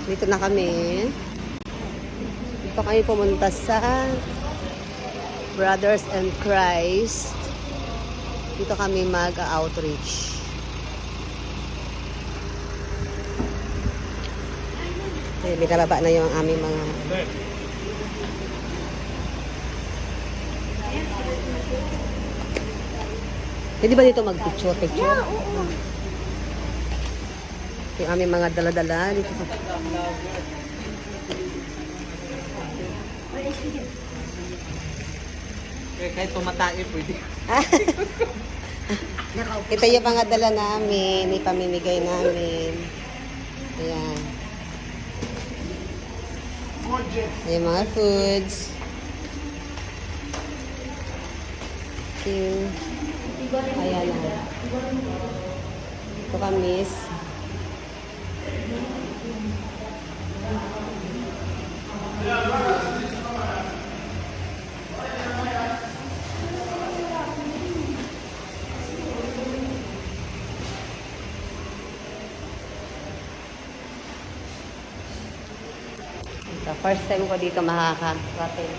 Dito na kami. Dito kami pumunta sa Brothers and Christ. Dito kami mag-outreach. Binababa na yung aming mga... Pwede ba dito mag-picture? Yeah, oo. Yung aming mga dala-dala dito. Kahit tumatay, pwede. Ito yung mga dala namin, ipamimigay namin. Ayan. Ayan mga foods. Thank you. Ayan na. Ito kamis. First time ko dito makaka-rating.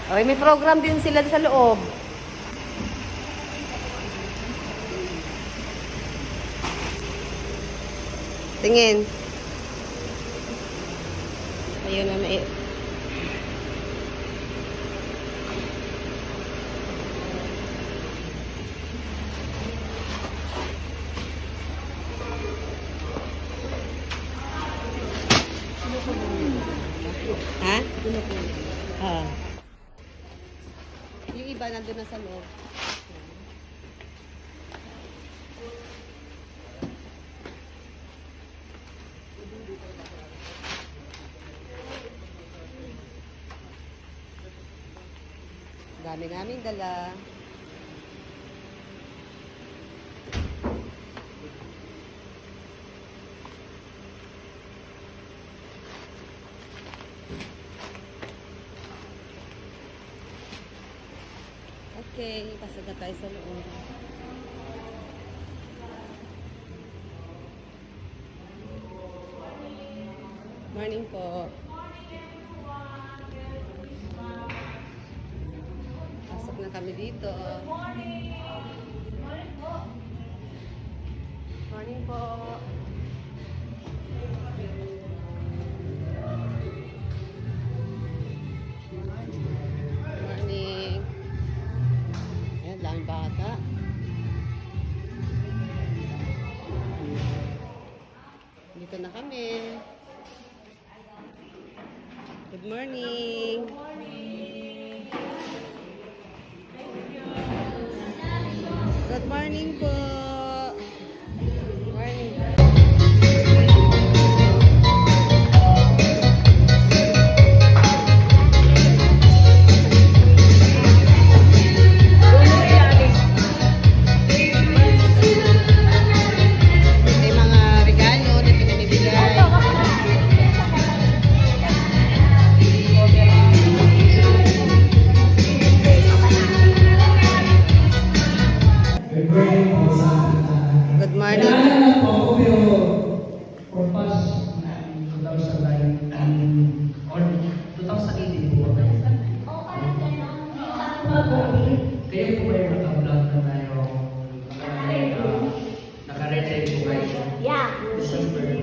Okay, may program din sila sa loob. Tingin. Ayun na may... Ha? Yung iba nandun na sa loob. Dami naming dala. Okay, pasok na tayo sa loob. Morning po. Pasok na kami dito. Morning po. Daming bata. Dito na kami. Good morning. Good morning po. Morning. Good morning. Kayo po ba yung naka-vlog na tayo? Naka-retain po kayo? Yeah. December.